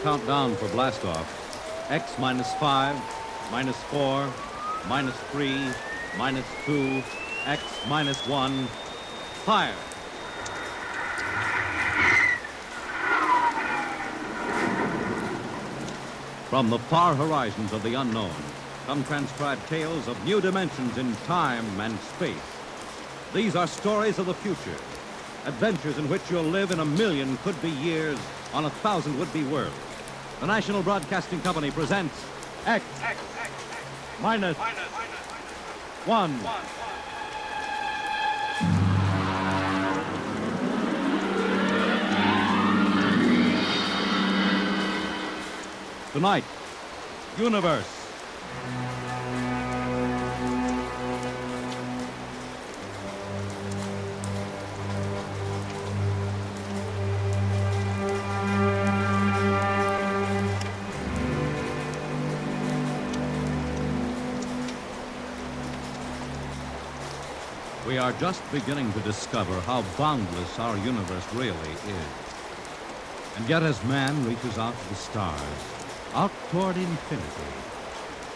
count down for blastoff. X minus 5, minus 4, minus 3, minus 2, X minus 1. Fire! From the far horizons of the unknown come transcribed tales of new dimensions in time and space. These are stories of the future, adventures in which you'll live in 1,000,000 could-be years on 1,000 would-be worlds. The National Broadcasting Company presents X minus 1. Tonight, Universe. We are just beginning to discover how boundless our universe really is. And yet as man reaches out to the stars, out toward infinity,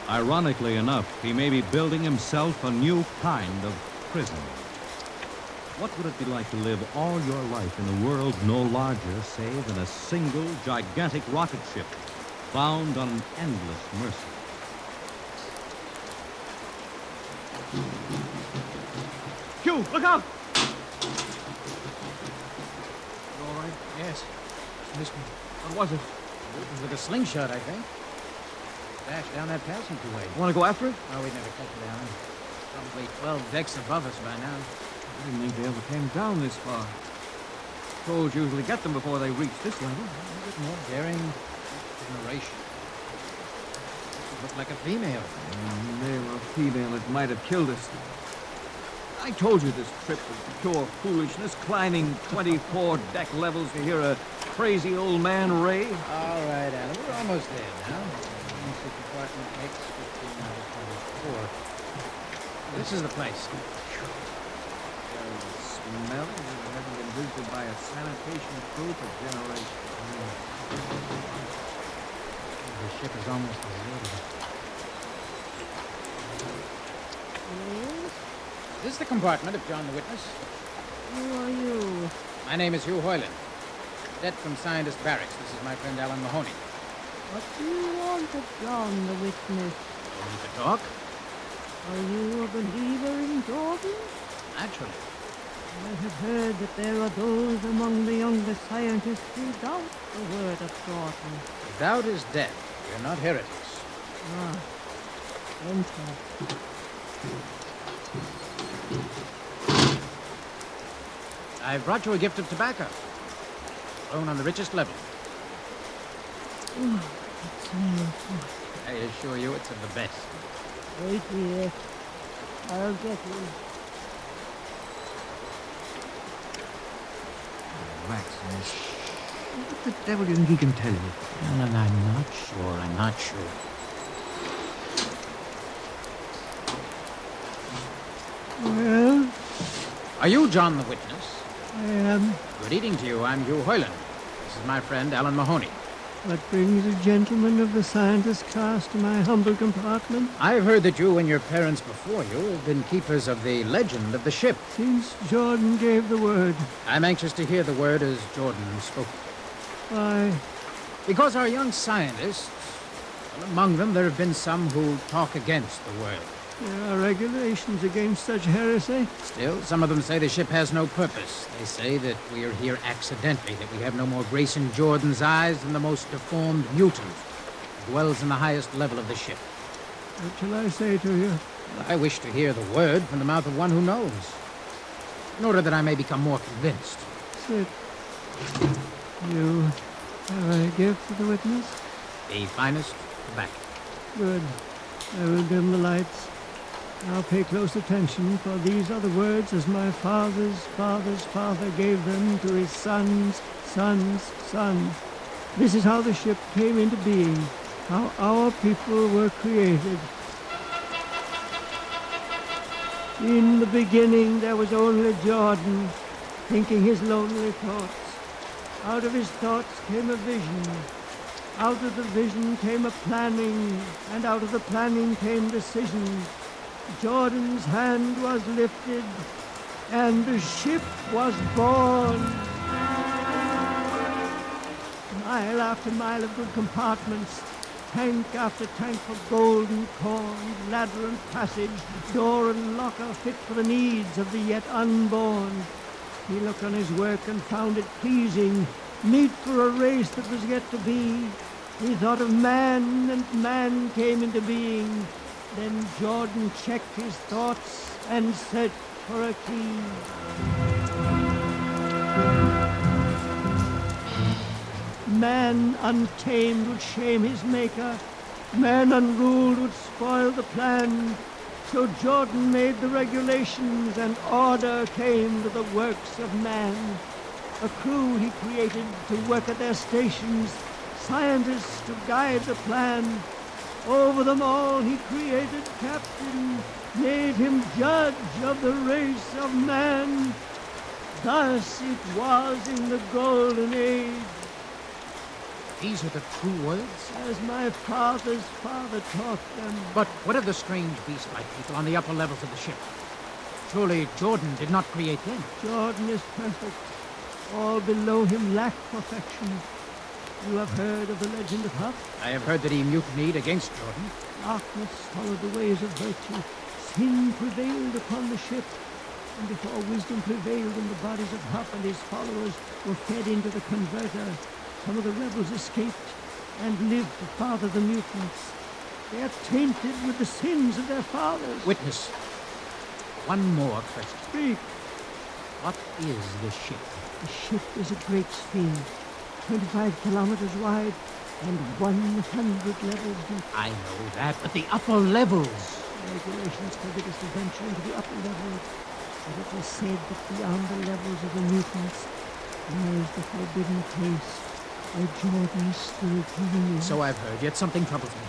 ironically enough, he may be building himself a new kind of prison. What would it be like to live all your life in a world no larger, save in a single gigantic rocket ship bound on an endless mercy? Q, look out! You all right? Yes. Missed me. What was it? It was with a slingshot, I think. Dashed down that passageway. Want to go after it? Oh, we'd never catch it, Alan. Probably 12 decks above us by now. I didn't think they ever came down this far. Trolls usually get them before they reach this level. A bit more daring generation. It looked like a female. They were a female that might have killed us. I told you this trip was pure foolishness, climbing 24 deck levels to hear a crazy old man rave. All right, Alan, we're almost there now. This is compartment X-1524. This is the place. The smell hasn't been visited by a sanitation crew for generations. The ship is almost deserted. Yes? This is the compartment of John the Witness. Who are you? My name is Hugh Hoyland. Cadet from Scientist Barracks. This is my friend Alan Mahoney. What do you want of John the Witness? You need to talk? Are you a believer in Jordan? Naturally. I have heard that there are those among the younger scientists who doubt the word of Jordan. Doubt is death. We're not heretics. Ah, enter. I've brought you a gift of tobacco. Grown on the richest level. Oh, it smells good. I assure you it's of the best. Wait here. I'll get you. Maximus, what the devil do you think he can tell you? Alan, I'm not sure. I'm not sure. Well, Are you John the Witness? I am. Good evening to you. I'm Hugh Hoyland. This is my friend Alan Mahoney. What brings a gentleman of the scientist class to my humble compartment? I've heard that you and your parents before you have been keepers of the legend of the ship. Since Jordan gave the word. I'm anxious to hear the word as Jordan spoke. Why, Because our young scientists, well, among them there have been some who talk against the word. there are regulations against such heresy. Still, some of them say the ship has no purpose. They say that we are here accidentally, that we have no more grace in Jordan's eyes than the most deformed mutant who dwells in the highest level of the ship. What shall I say to you? Well, I wish to hear the word from the mouth of one who knows, in order that I may become more convinced. Sit. You have a gift for the witness? The finest tobacco. Good. I will dim the lights. Now pay close attention, for these are the words as my father's father's father gave them to his son's son's son. This is how the ship came into being, how our people were created. In the beginning there was only Jordan, thinking his lonely thoughts. Out of his thoughts came a vision. Out of the vision came a planning, and out of the planning came decision. Jordan's hand was lifted, and the ship was born. Mile after mile of good compartments, tank after tank of gold and corn, ladder and passage, door and locker fit for the needs of the yet unborn. He looked on his work and found it pleasing, meet for a race that was yet to be. He thought of man, and man came into being. Then Jordan checked his thoughts and searched for a key. Man untamed would shame his maker. Man unruled would spoil the plan. So Jordan made the regulations, and order came to the works of man. A crew he created to work at their stations, scientists to guide the plan. Over them all he created captain, made him judge of the race of man. Thus it was in the golden age. These are the true words? As my father's father taught them. But what of the strange beast-like people on the upper levels of the ship? Surely Jordan did not create them. Jordan is perfect. All below him lack perfection. You have heard of the legend of Huck? I have heard that he mutinied against Jordan. Darkness followed the ways of virtue. Sin prevailed upon the ship. And before wisdom prevailed in the bodies of Huck and his followers were fed into the converter, some of the rebels escaped and lived to father the mutants. They are tainted with the sins of their fathers. Witness, one more question. Speak. What is the ship? The ship is a great sphere, 25 kilometers wide and 100 levels deep. I know that, but the upper levels. Regulations forbid us to venture into the upper levels, but it is said that beyond the levels of the mutants lies the forbidden place where Jordan is still king. So I've heard, yet something troubles me.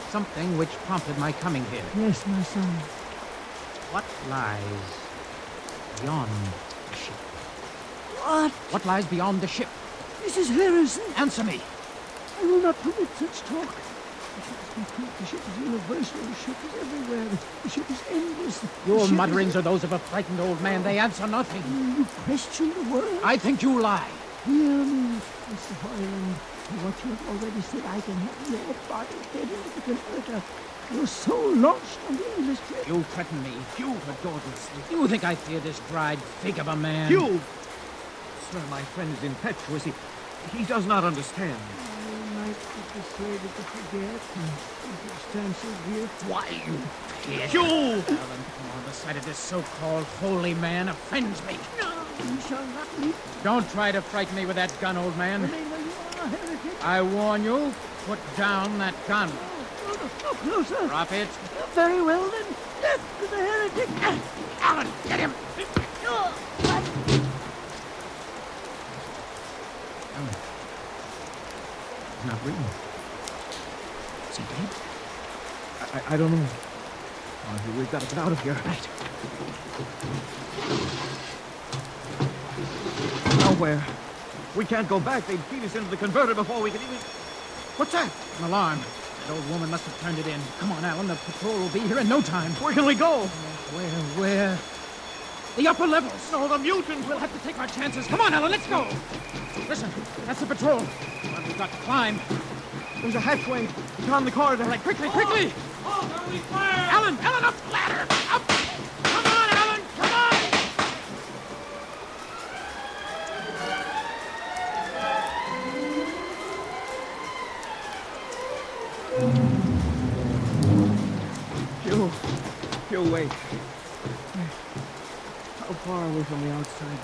Something which prompted my coming here. Yes, my son. What lies beyond the ship? What? What lies beyond the ship? This is heresy. Answer me. I will not permit such talk. The ship is complete. The ship is universal. The ship is everywhere. The ship is endless. Your mutterings are those of a frightened old man. They answer nothing. You question the world? I think you lie. Hear me, Mr. Hoyland. For what you have already said, I can have your body fed into the converter. Your soul launched on the endless trip. You threaten me. You for Jordan's sake. You think I fear this dried fig of a man? You! Sir, my friend is impetuous. He does not understand. I might be persuaded to forget circumstances here. Why, you kid? You! Alan, come on. The sight of this so-called holy man offends me. No, you shall not leave. Don't try to frighten me with that gun, old man. Remain where you are, heretic. I warn you, put down that gun. No, closer. Drop it. Very well, then. Death to the heretic. Alan, get him. Alan. He's not breathing. Is he dead? I don't know. We've got to get out of here. Right. Now where? We can't go back. They'd feed us into the converter before we could even... What's that? An alarm. That old woman must have turned it in. Come on, Alan. The patrol will be here in no time. Where can we go? Where? The upper levels. No, the mutants! We'll have to take our chances. Come on, Alan, let's go. Listen, that's the patrol. But we've got to climb. There's a hatchway. It's on the corridor. Right, quickly, quickly. Oh, we fire! Alan, up the ladder. Up. Come on, Alan, come on. You wait. How far are we from the outside?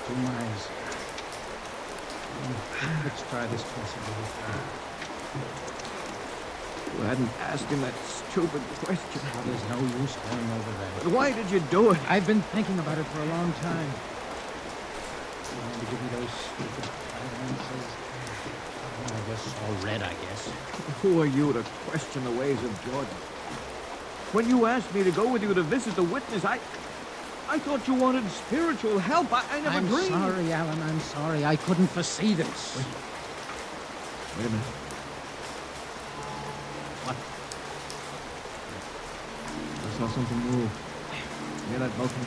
2 miles. Let's try this possible. You hadn't asked him that stupid question. Well, there's no use going over that. But why did you do it? I've been thinking about it for a long time. You want to give me those stupid answers? I just saw red, I guess. Who are you to question the ways of Jordan? When you asked me to go with you to visit the witness, I thought you wanted spiritual help. I never I'm dreamed. sorry, Alan. I'm sorry. I couldn't foresee this. Wait a minute. What? I saw something move. Near that balcony.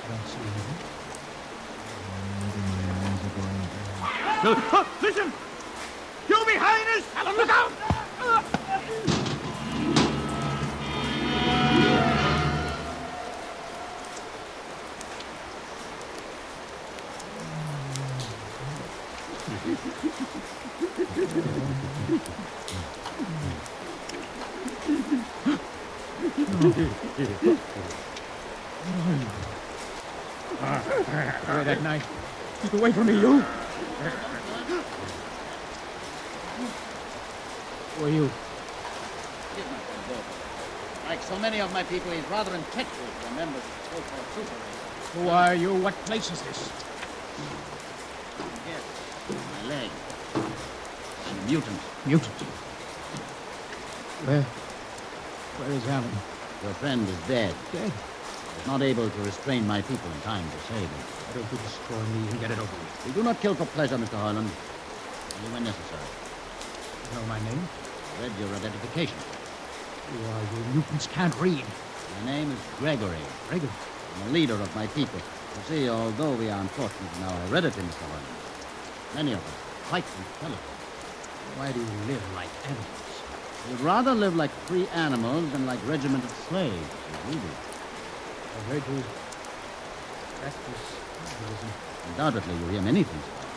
I don't see anything. Maybe my eyes are going down. Listen! You behind us! Alan, look out! Away that knife. Keep away from me, you! Who are you? Like so many of my people, he's rather integral to members of the so-called super race. Who are you? What place is this? Yes, my leg. I'm a mutant. Mutant. Where is Alan? Your friend is dead. Dead. I was not able to restrain my people in time to save him. Why don't you destroy me and get it over with? We do not kill for pleasure, Mr. Hoyland. Only when necessary. You know my name? Read your identification. Who are you? Mutants can't read. My name is Gregory. Gregory. I'm a leader of my people. You see, although we are unfortunate in our heredity, Mr. Hoyland, many of us are quite intelligent. Why do you live like animals? We'd rather live like free animals than like regimented slaves, as we do. I heard you practice cannibalism. Undoubtedly, you hear many things about it.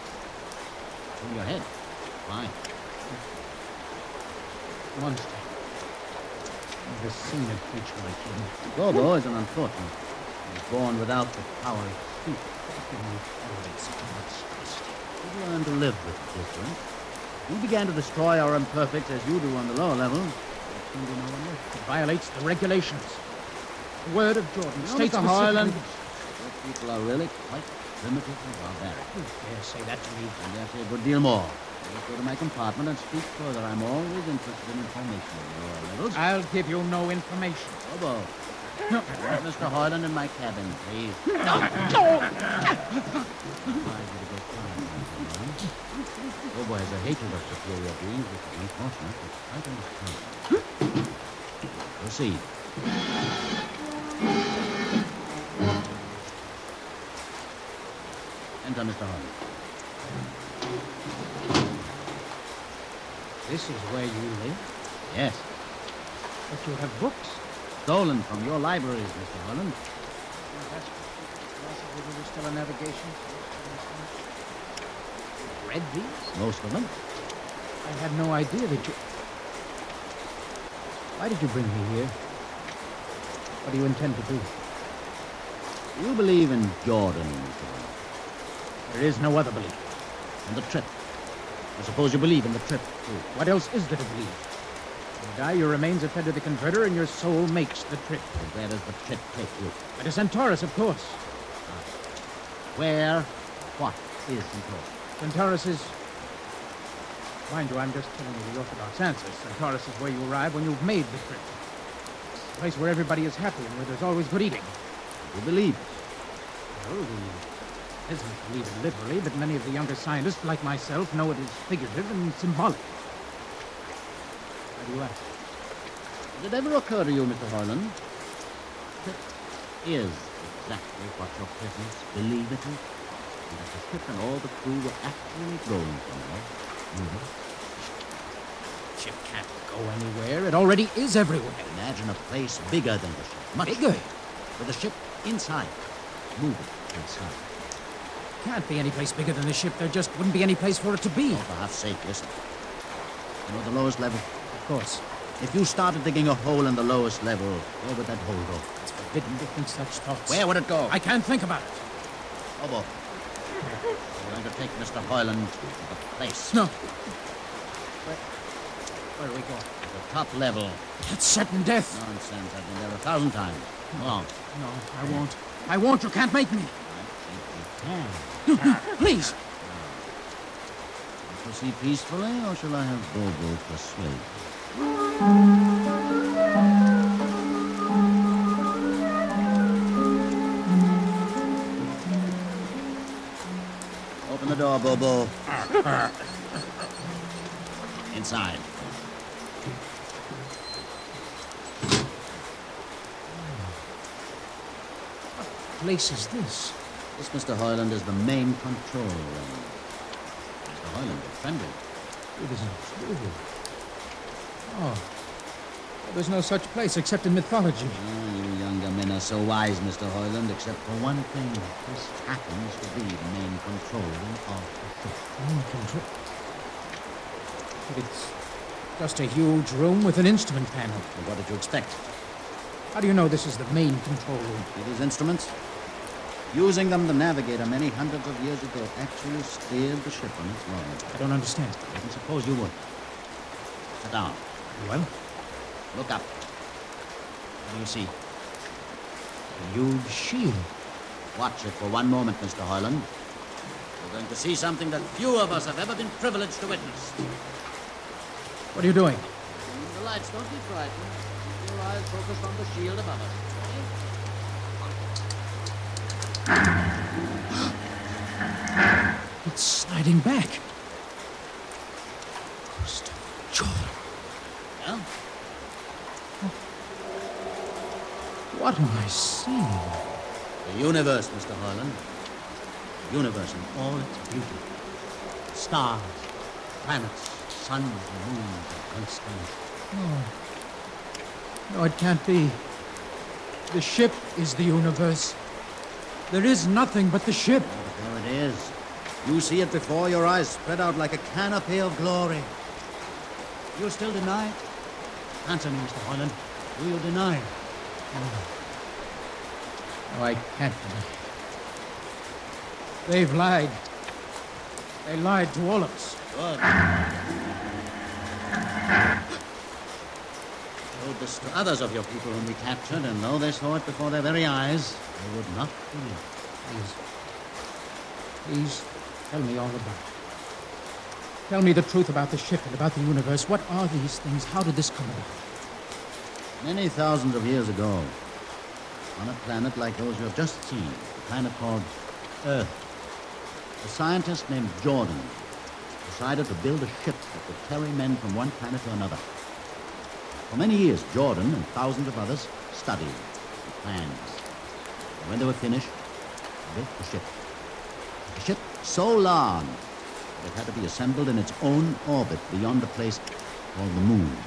In your head. Fine. Monster. Never seen a creature like him. Gobo is an unfortunate. He was born without the power of speech. How can you tolerate such monstrosity? We learn to live with the difference. You began to destroy our imperfects as you do on the lower level. There soon be no one left. It violates the regulations. The word of Jordan You know, states Mr. specifically- Hoyland, your people are really quite primitive and barbaric. You dare say that to me? And dare say a good deal more. Let's go to my compartment and speak further. I'm always interested in information on the lower levels. I'll give you no information. Gobo. No. Let Mr. Hoyland in my cabin, please. No! Gobo has a hatred of superior beings, which is unfortunate, but I understand. Proceed. Enter, Mr. Hoyland. This is where you live? Yes. But you have books. Stolen from your libraries, Mr. Hoyland. That's possibly there was still a navigation. Read these? Most of them. I had no idea that you... Why did you bring me here? What do you intend to do? You believe in Jordan, Mr. Hoyland, There is no other belief. and the trip. I suppose you believe in the trip, too. What else is there to believe? You die, your remains are fed to the converter, and your soul makes the trip. And where does the trip take you? But to Centaurus, of course. Where? What is Centaurus? Centaurus is... Mind you, I'm just telling you the orthodox answers. Centaurus is where you arrive when you've made the trip. It's a place where everybody is happy and where there's always good eating. You believe it. Well, the peasants believe it literally, but many of the younger scientists, like myself, know it is figurative and symbolic. Why do you ask? Did it ever occur to you, Mr. Hoyland, that is exactly what your prisoners believe it is? And that the ship and all the crew were actually going somewhere? Ship can't go anywhere. It already is everywhere. Imagine a place bigger than the ship. Much Bigger? with the ship inside. Moving inside. Can't be any place bigger than the ship. There just wouldn't be any place for it to be. Oh, for half's sake, listen. You know the lowest level? Of course. If you started digging a hole in the lowest level, where would that hole go? It's forbidden to think such thoughts. Where would it go? I can't think about it. Obo. We're going to take Mr. Hoyland to the place. No. Where are we going? The top level. That's certain death. Nonsense. I've been there 1,000 times. Come on. No, I won't. I won't. You can't make me. I think you can. Please. Proceed peacefully, or shall I have Bobo persuade you? now, Bobo. Inside. What place is this? This, Mr. Hoyland, is the main control room. Mr. Hoyland, you're friendly. It isn't true. Oh. There's no such place except in mythology. Oh, you younger men are so wise, Mr. Hoyland, except for one thing. This happens to be the main control room of the ship. Main control? But it's just a huge room with an instrument panel. Well, what did you expect? How do you know this is the main control room? These instruments? Using them, the navigator many hundreds of years ago actually steered the ship on its voyage. I don't understand. I suppose you would. Sit down. Well? Look up. What do you see? A huge shield. Watch it for one moment, Mr. Hoyland. You're going to see something that few of us have ever been privileged to witness. What are you doing? The lights, don't be frightened. Keep your eyes focused on the shield above us. It's sliding back. Christopher Jordan. Well? What am I seeing? The universe, Mr. Hoyland. The universe in all its beauty. Stars, planets, suns, and moons, and constellations. No, it can't be. The ship is the universe. There is nothing but the ship. Oh, but there it is. You see it before your eyes, spread out like a canopy of glory. You still deny? Answer me, Mr. Hoyland. Do you deny? No, I can't deny. They've lied. They lied to all of us. Good. Showed this to others of your people whom we captured, and though they saw it before their very eyes, they would not believe. Please, tell me all about it. Tell me the truth about the ship and about the universe. What are these things? How did this come about? Many thousands of years ago, on a planet like those you have just seen, a planet called Earth, a scientist named Jordan decided to build a ship that would carry men from one planet to another. For many years, Jordan and thousands of others studied and planned. And when they were finished, they built the ship. A ship so large that it had to be assembled in its own orbit beyond the place called the moon.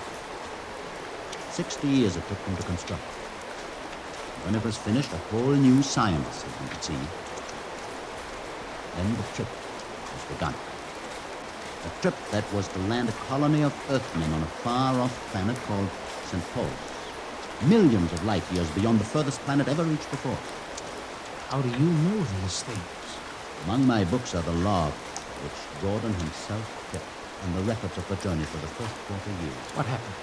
60 years it took them to construct. When it was finished, a whole new science had been conceived. Then the trip was begun. A trip that was to land a colony of Earthmen on a far-off planet called St. Paul's. Millions of light years beyond the furthest planet ever reached before. How do you know these things? Among my books are the logs which Jordan himself kept and the records of the journey for the first 40 years. What happened?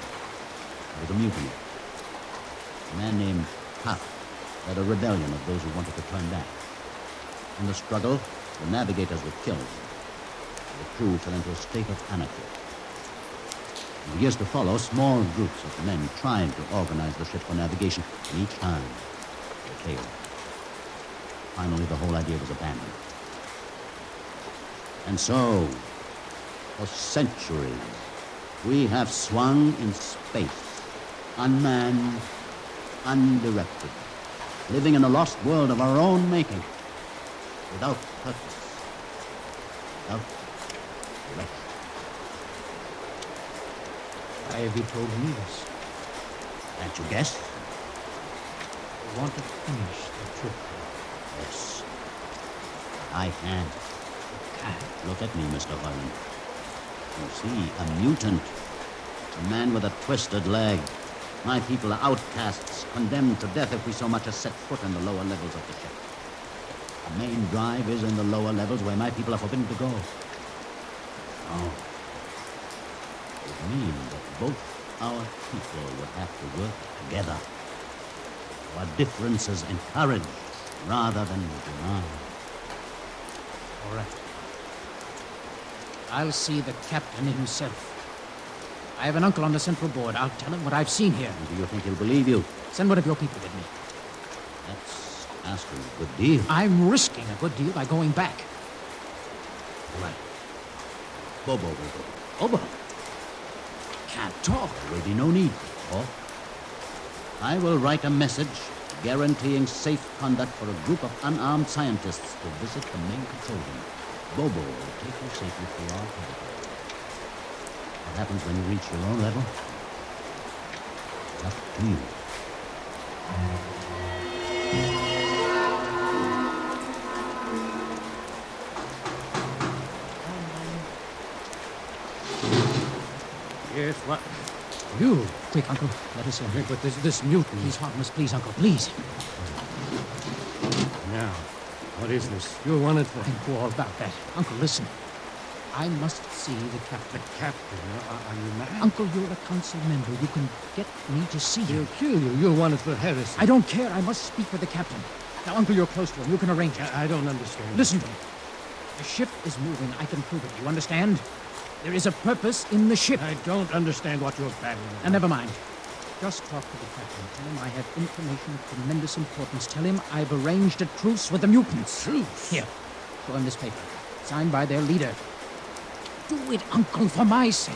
There was a mutiny. A man named Huff led a rebellion of those who wanted to turn back. In the struggle, the navigators were killed. The crew fell into a state of anarchy. In the years to follow, small groups of men tried to organize the ship for navigation, and each time they failed. Finally, the whole idea was abandoned. And so, for centuries, we have swung in space, unmanned, undirected, living in a lost world of our own making, without purpose, without direction. Why have you told me this? Can't you guess? I want to finish the trip. Yes. I can. Look at me, Mr. Hoyland. You see, a mutant. A man with a twisted leg. My people are outcasts, condemned to death if we so much as set foot in the lower levels of the ship. The main drive is in the lower levels where my people are forbidden to go. Oh. It would mean that both our people would have to work together. Our differences encouraged rather than denied. All right. I'll see the captain himself. I have an uncle on the central board. I'll tell him what I've seen here. And do you think he'll believe you? Send one of your people with me. That's asking a good deal. I'm risking a good deal by going back. Right. Bobo will go. Bobo? Can't talk. There will be no need for talk. I will write a message guaranteeing safe conduct for a group of unarmed scientists to visit the main control room. Bobo will take you safely through our territory. What happens when you reach your own level? It's up to you. Yes, what? You. Quick, Uncle. Let us in. But this mutant. He's harmless. Please, Uncle, please. Now, what is this? You're wanted for... I know all about that. Uncle, listen. I must see the captain. The captain? Are you mad? Uncle, you're a council member. You can get me to see He'll him. kill you. You're wanted for heresy. I don't care. I must speak with the captain. Now, Uncle, you're close to him. You can arrange it. I don't understand. Listen to me. The ship is moving. I can prove it. You understand? There is a purpose in the ship. I don't understand what you're babbling about. And never mind. Just talk to the captain. Tell him I have information of tremendous importance. Tell him I've arranged a truce with the mutants. Truce? Here. Show him this paper. Signed by their leader. Do it, Uncle, for my sake.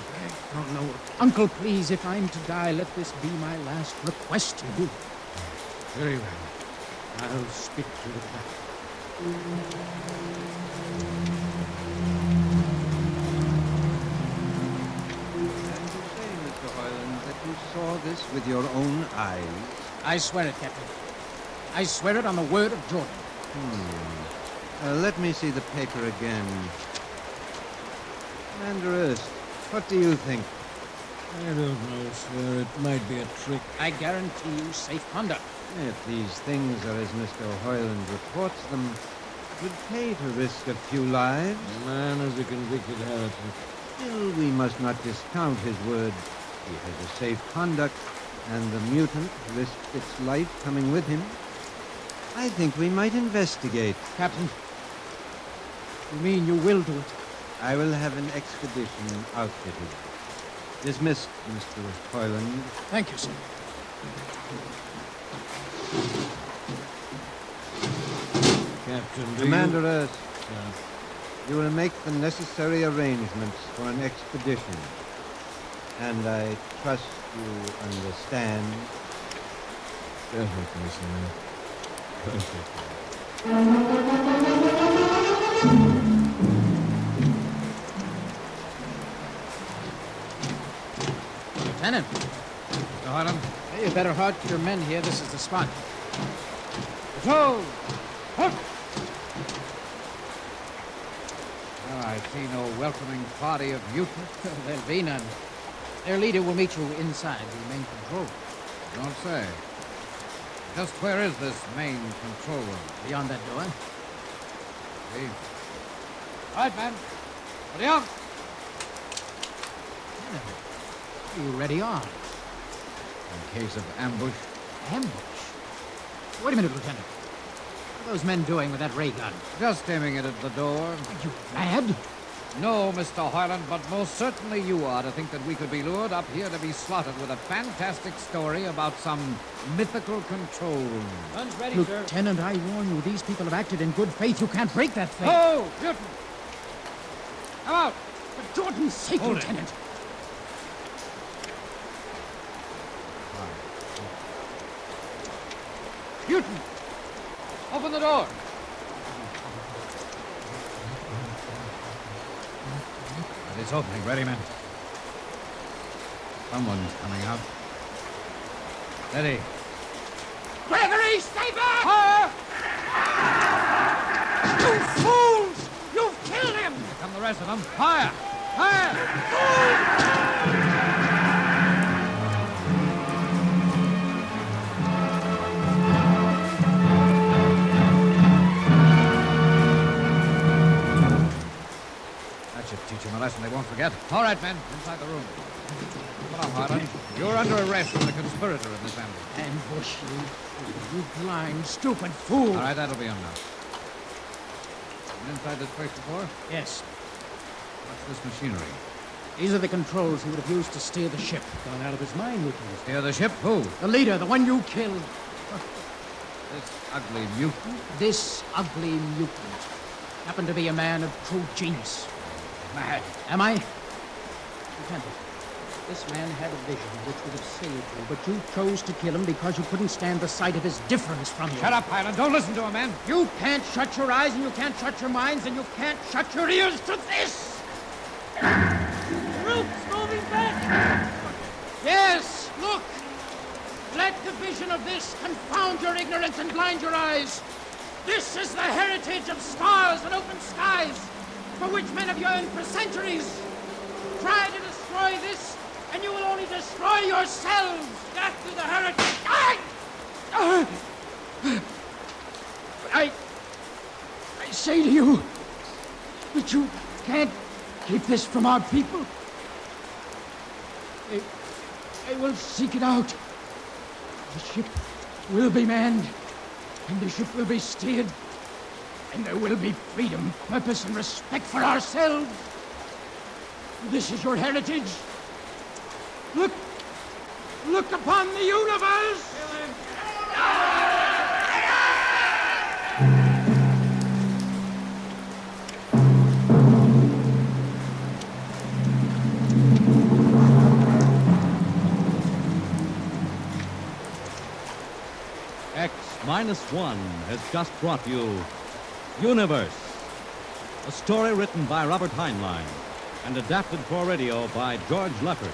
I don't know what... Uncle, please, if I'm to die, let this be my last request to you. Very well. I'll speak to the captain. And you say, Mr. Hoyland, that you saw this with your own eyes? I swear it, Captain. I swear it on the word of Jordan. Let me see the paper again. Commander Erst, what do you think? I don't know, sir. It might be a trick. I guarantee you safe conduct. If these things are as Mr. Hoyland reports them, it would pay to risk a few lives. The man is a convicted heretic. Still, we must not discount his word. He has a safe conduct, and the mutant risked its life coming with him. I think we might investigate. Captain, you mean you will do it? I will have an expedition outfitted. Dismissed, Mr. Hoyland. Thank you, sir. Captain, Commander Erst, Sir. you will make the necessary arrangements for an expedition. And I trust you understand. Perfectly, sir. Perfectly. Lieutenant. Mr. Hoyland? You better halt your men here. This is the spot. Patrol! Halt! I see no welcoming party of mutants. There'll be none. Their leader will meet you inside the main control room. Don't say. Just where is this main control room? Beyond that door. See? All right, man. Ready up. You ready on? In case of ambush. Ambush? Wait a minute, Lieutenant. What are those men doing with that ray gun? Just aiming it at the door. Are you mad? No, Mr. Hoyland, but most certainly you are to think that we could be lured up here to be slaughtered with a fantastic story about some mythical control room. Guns ready, Lieutenant, I warn you, these people have acted in good faith. You can't break that faith. Oh, mutant! Come out! For Jordan's sake, Hold it. Lieutenant. Mutant! Open the door! It's opening. Ready, men. Someone's coming out. Steady. Gregory, stay back! Fire! You fools! You've killed him! Here come the rest of them. Fire! Fire! That should teach them a lesson they won't forget. All right, men. Inside the room. Come on, Harlan. You're under arrest as a conspirator in this ambush. Ambush, you blind, stupid fool! All right, that'll be enough. Been inside this place before? Yes, What's this machinery? these are the controls he would have used to steer the ship. Gone out of his mind, Lieutenant. Steer the ship? Who? The leader, the one you killed. This ugly mutant? This ugly mutant. happen to be a man of true genius. Mad, am I? Lieutenant, this man had a vision which would have saved you, but you chose to kill him because you couldn't stand the sight of his difference from you. Shut up, Highland. Don't listen to him, man. You can't shut your eyes, and you can't shut your minds, and you can't shut your ears to this! Troops moving back! Yes, look! Let the vision of this confound your ignorance and blind your eyes. This is the heritage of stars and open skies, for which men have yearned for centuries. Try to destroy this, and you will only destroy yourselves. Death to the heritage. I say to you that you can't keep this from our people. They will seek it out. The ship will be manned, and the ship will be steered, and there will be freedom, purpose, and respect for ourselves. This is your heritage. Look upon the universe! X-1 has just brought you Universe, a story written by Robert Heinlein and adapted for radio by George Leppert.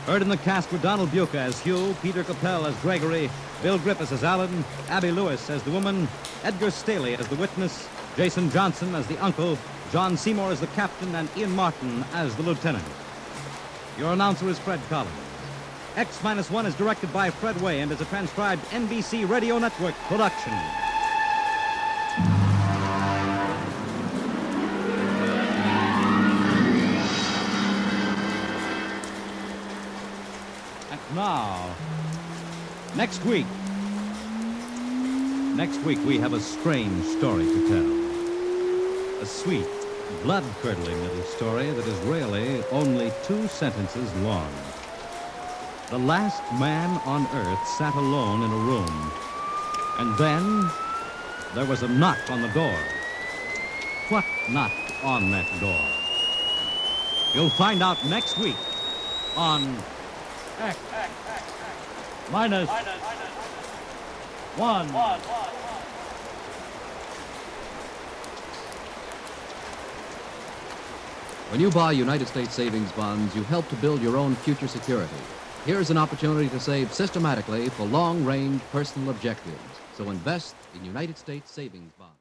Heard in the cast were Donald Buca as Hugh, Peter Capell as Gregory, Bill Griffiths as Alan, Abby Lewis as the woman, Edgar Staley as the witness, Jason Johnson as the uncle, John Seymour as the captain, and Ian Martin as the lieutenant. Your announcer is Fred Collins. X-1 is directed by Fred Way and is a transcribed NBC Radio Network production. And now, next week we have a strange story to tell. A sweet, blood-curdling little story that is really only 2 sentences long. The last man on Earth sat alone in a room. And then there was a knock on the door. What knocked on that door? You'll find out next week on X-1. When you buy United States savings bonds, you help to build your own future security. Here's an opportunity to save systematically for long-range personal objectives. So invest in United States savings bonds.